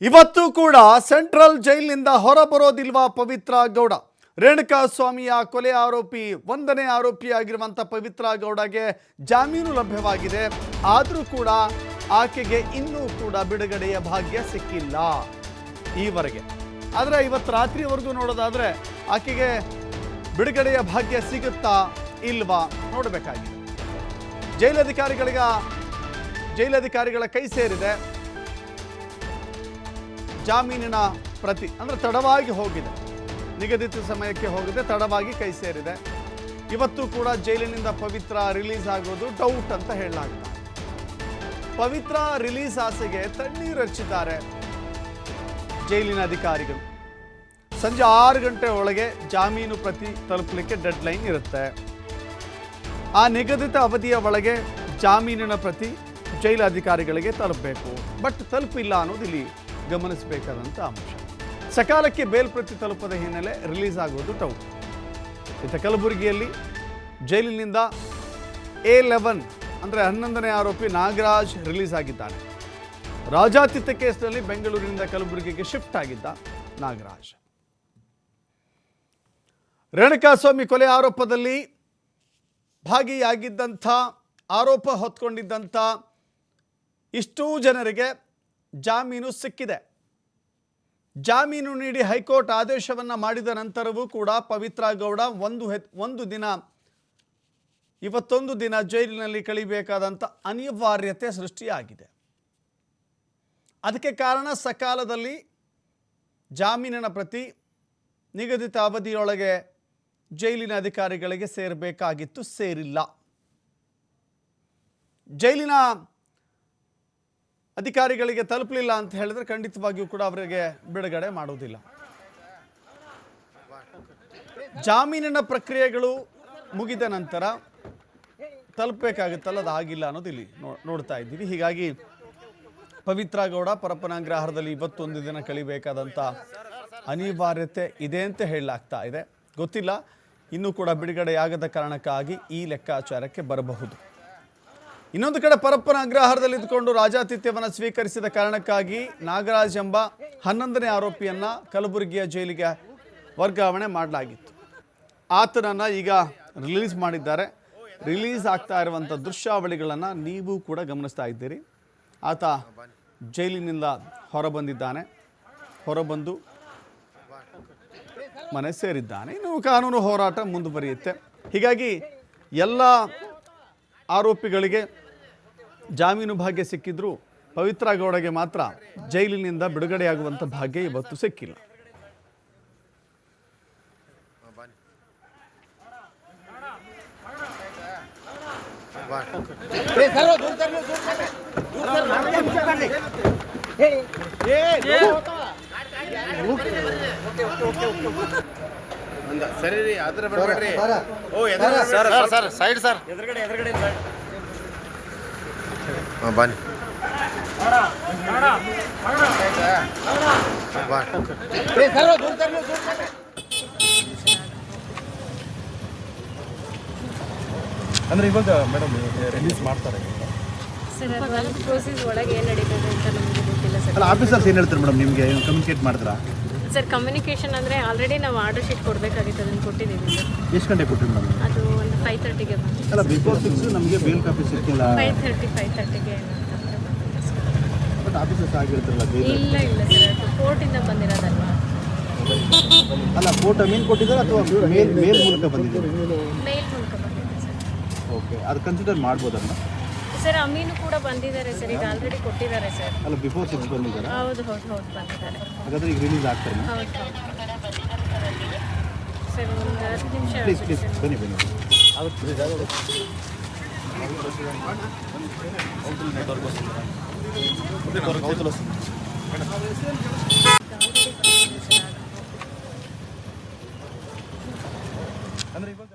ಇವತ್ತು ಕೂಡ ಸೆಂಟ್ರಲ್ ಜೈಲಿನಿಂದ ಹೊರಬರೋದಿಲ್ವಾ ಪವಿತ್ರ ಗೌಡ? ರೇಣುಕಾಸ್ವಾಮಿಯ ಕೊಲೆ ಆರೋಪಿ, 1ನೇ ಆರೋಪಿಯಾಗಿರುವಂಥ ಪವಿತ್ರ ಗೌಡಗೆ ಜಾಮೀನು ಲಭ್ಯವಾಗಿದೆ. ಆದರೂ ಕೂಡ ಆಕೆಗೆ ಇನ್ನೂ ಕೂಡ ಬಿಡುಗಡೆಯ ಭಾಗ್ಯ ಸಿಕ್ಕಿಲ್ಲ ಈವರೆಗೆ. ಆದರೆ ಇವತ್ತು ರಾತ್ರಿವರೆಗೂ ನೋಡೋದಾದರೆ ಆಕೆಗೆ ಬಿಡುಗಡೆಯ ಭಾಗ್ಯ ಸಿಗುತ್ತಾ ಇಲ್ವಾ ನೋಡಬೇಕಾಗಿದೆ. ಜೈಲಧಿಕಾರಿಗಳ ಕೈ ಸೇರಿದೆ ಜಾಮೀನಿನ ಪ್ರತಿ. ಅಂದರೆ ತಡವಾಗಿ ಹೋಗಿದೆ, ನಿಗದಿತ ಸಮಯಕ್ಕೆ ಹೋಗಿದೆ, ತಡವಾಗಿ ಕೈ ಸೇರಿದೆ. ಇವತ್ತು ಕೂಡ ಜೈಲಿನಿಂದ ಪವಿತ್ರ ರಿಲೀಸ್ ಆಗೋದು ಡೌಟ್ ಅಂತ ಹೇಳಲಾಗ್ತದೆ. ಪವಿತ್ರ ರಿಲೀಸ್ ಆಸೆಗೆ ತಣ್ಣೀರು ಹಚ್ಚಿದ್ದಾರೆ ಜೈಲಿನ ಅಧಿಕಾರಿಗಳು. ಸಂಜೆ 6 ಗಂಟೆ ಒಳಗೆ ಜಾಮೀನು ಪ್ರತಿ ತಲುಪಲಿಕ್ಕೆ ಡೆಡ್ ಲೈನ್ ಇರುತ್ತೆ. ಆ ನಿಗದಿತ ಅವಧಿಯ ಒಳಗೆ ಜಾಮೀನಿನ ಪ್ರತಿ ಜೈಲು ಅಧಿಕಾರಿಗಳಿಗೆ ತಲುಪಬೇಕು. ಬಟ್ ತಲುಪಿಲ್ಲ ಅನ್ನೋದು ಇಲ್ಲಿ ಗಮನಿಸಬೇಕಾದಂಥ ಅಂಶ. ಸಕಾಲಕ್ಕೆ ಬೇಲ್ ಪ್ರತಿ ತಲುಪದ ಹಿನ್ನೆಲೆ ರಿಲೀಸ್ ಆಗೋದು ಡೌಟ್. ಇತ್ತ ಕಲಬುರಗಿಯಲ್ಲಿ ಜೈಲಿನಿಂದ A11 ಅಂದರೆ 11ನೇ ಆರೋಪಿ ನಾಗರಾಜ್ ರಿಲೀಸ್ ಆಗಿದ್ದಾನೆ. ರಾಜಾತಿಥ್ಯ ಕೇಸ್ನಲ್ಲಿ ಬೆಂಗಳೂರಿನಿಂದ ಕಲಬುರಗಿಗೆ ಶಿಫ್ಟ್ ಆಗಿದ್ದ ನಾಗರಾಜ್. ರೇಣುಕಾಸ್ವಾಮಿ ಕೊಲೆ ಆರೋಪದಲ್ಲಿ ಭಾಗಿಯಾಗಿದ್ದಂಥ, ಆರೋಪ ಹೊತ್ಕೊಂಡಿದ್ದಂಥ ಇಷ್ಟೂ ಜನರಿಗೆ ಜಾಮೀನು ಸಿಕ್ಕಿದೆ. ಜಾಮೀನು ನೀಡಿ ಹೈಕೋರ್ಟ್ ಆದೇಶವನ್ನು ಮಾಡಿದ ನಂತರವೂ ಕೂಡ ಪವಿತ್ರ ಗೌಡ ಇವತ್ತೊಂದು ದಿನ ಜೈಲಿನಲ್ಲಿ ಕಳಿಬೇಕಾದಂಥ ಅನಿವಾರ್ಯತೆ ಸೃಷ್ಟಿಯಾಗಿದೆ. ಅದಕ್ಕೆ ಕಾರಣ ಸಕಾಲದಲ್ಲಿ ಜಾಮೀನಿನ ಪ್ರತಿ ನಿಗದಿತ ಅವಧಿಯೊಳಗೆ ಜೈಲಿನ ಅಧಿಕಾರಿಗಳಿಗೆ ಸೇರಬೇಕಾಗಿತ್ತು, ಸೇರಿಲ್ಲ. ಜೈಲಿನ ಅಧಿಕಾರಿಗಳಿಗೆ ತಲುಪಲಿಲ್ಲ ಅಂತ ಹೇಳಿದ್ರೆ ಖಂಡಿತವಾಗಿಯೂ ಕೂಡ ಅವರಿಗೆ ಬಿಡುಗಡೆ ಮಾಡುವುದಿಲ್ಲ. ಜಾಮೀನಿನ ಪ್ರಕ್ರಿಯೆಗಳು ಮುಗಿದ ನಂತರ ತಲುಪಬೇಕಾಗುತ್ತಲ್ಲ, ಅದು ಆಗಿಲ್ಲ ಅನ್ನೋದು ಇಲ್ಲಿ ನೋಡ್ತಾ ಇದ್ದೀವಿ. ಹೀಗಾಗಿ ಪವಿತ್ರ ಗೌಡ ಪರಪ್ಪನಾಗ್ರಹಾರದಲ್ಲಿ ಇವತ್ತೊಂದು ದಿನ ಕಳಿಬೇಕಾದಂಥ ಅನಿವಾರ್ಯತೆ ಇದೆ ಅಂತ ಹೇಳಲಾಗ್ತಾ ಇದೆ. ಗೊತ್ತಿಲ್ಲ, ಇನ್ನೂ ಕೂಡ ಬಿಡುಗಡೆಯಾಗದ ಕಾರಣಕ್ಕಾಗಿ ಈ ಲೆಕ್ಕಾಚಾರಕ್ಕೆ ಬರಬಹುದು. ಇನ್ನೊಂದು ಕಡೆ ಪರಪ್ಪನ ಅಗ್ರಹಾರದಲ್ಲಿ ಇದ್ದುಕೊಂಡು ರಾಜಾತಿಥ್ಯವನ್ನು ಸ್ವೀಕರಿಸಿದ ಕಾರಣಕ್ಕಾಗಿ ನಾಗರಾಜ್ ಎಂಬ 11ನೇ ಆರೋಪಿಯನ್ನು ಕಲಬುರಗಿಯ ಜೈಲಿಗೆ ವರ್ಗಾವಣೆ ಮಾಡಲಾಗಿತ್ತು. ಆತನನ್ನು ಈಗ ರಿಲೀಸ್ ಮಾಡಿದ್ದಾರೆ. ರಿಲೀಸ್ ಆಗ್ತಾ ಇರುವಂಥ ದೃಶ್ಯಾವಳಿಗಳನ್ನು ನೀವು ಕೂಡ ಗಮನಿಸ್ತಾ ಇದ್ದೀರಿ. ಆತ ಜೈಲಿನಿಂದ ಹೊರಬಂದಿದ್ದಾನೆ, ಹೊರಬಂದು ಮನೆ ಸೇರಿದ್ದಾನೆ. ಇನ್ನು ಕಾನೂನು ಹೋರಾಟ ಮುಂದುವರಿಯುತ್ತೆ. ಹೀಗಾಗಿ ಎಲ್ಲ ಆರೋಪಿಗಳಿಗೆ ಜಾಮೀನು ಭಾಗ್ಯ ಸಿಕ್ಕಿದ್ರು ಪವಿತ್ರ ಗೌಡಗೆ ಮಾತ್ರ ಜೈಲಿನಿಂದ ಬಿಡುಗಡೆಯಾಗುವಂಥ ಭಾಗ್ಯ ಇವತ್ತು ಸಿಕ್ಕಿಲ್ಲ. ಸರಿ ರೀ, ಅದ್ರ ಬಿಡ್ಬೇಡ್ರಿ. ಓ ಸರ್ ಸೈಡ್ ಸರ್, ಎದುರುಗಡೆ ಸರ್. ಬನ್ನಿ ಅಂದ್ರೆ ಇವಾಗ ಮೇಡಮ್ ರಿಲೀಸ್ ಮಾಡ್ತಾರೆ ಸರ್. ಅದು ಪ್ರೋಸೆಸ್ ಒಳಗೆ ಏನು ನಡೀತದೆ ಅಂತ ನಮಗೆ ಗೊತ್ತಿಲ್ಲ ಸರ್. ಅಲ್ಲ, ಆಫೀಸರ್ಸ್ ಏನು ಹೇಳ್ತಾರೆ ಮೇಡಮ್? ನಿಮಗೆ ಕಮ್ಯುನಿಕೇಟ್ ಮಾಡಿದ್ರಾ ಸರ್? ಕಮ್ಯುನಿಕೇಷನ್ ಅಂದರೆ ಆಲ್ರೆಡಿ ನಾವು ಆರ್ಡರ್ ಶೀಟ್ ಕೊಡಬೇಕಾಗಿತ್ತು, ಅದನ್ನು ಕೊಟ್ಟಿದ್ದೀವಿ ಸರ್. ಎಷ್ಟು ಗಂಟೆ ಕೊಟ್ಟಿರಿ ಮೇಡಮ್? ಅದು ಒಂದು 5:30ಗೆ ಬಂತು. ಅಲ್ಲ, ಬಿಫೋರ್ 6 ನಮಗೆ ಬೇಲ್ ಕಾಪಿ ಸಿಕ್ಕಿಲ್ಲ. 5:30ಗೆ ಬಟ್ ಆಫೀಸರ್ಸ್ ಆಗಿರ್ತಾರಲ್ಲ ಇಲ್ಲ ಸರ್, ಅದು ಕೋರ್ಟಿಂದ ಬಂದಿರೋದಲ್ವಾ? ಅಲ್ಲ, ಕೋರ್ಟ್ ಮೀನ್ ಕೊಟ್ಟಿದ್ದಾರೆ ಅಥವಾ ಮೇಲ್ ಮೂಲಕ ಬಂದಿದೆ? ಮೇಲ್ ಮೂಲಕ ಬಂದಿದೆ ಸರ್. ಓಕೆ, ಅದು ಕನ್ಸಿಡರ್ ಮಾಡ್ಬೋದಲ್ಲ ಸರ್? ಅಮೀನು ಕೂಡ ಬಂದಿದ್ದಾರೆ ಸರ್, ಈಗ ಆಲ್ರೆಡಿ ಕೊಟ್ಟಿದ್ದಾರೆ ಸರ್. ಅಲ್ಲ, ಬಿಫೋರ್ 6 ಬಂದಿದ್ದಾರೆ. ಹೌದು ಬಂದಿದ್ದಾರೆ. ಹಾಗಾದ್ರೆ ಈಗ ರಿಲೀಸ್ ಆಗ್ತಾರೆ ಹೌದು ಸರ್. ಒಂದು 10 ನಿಮಿಷ ಪ್ಲೀಸ್ ಬನ್ನಿ. ಅಂದ್ರೆ ಇವಾಗ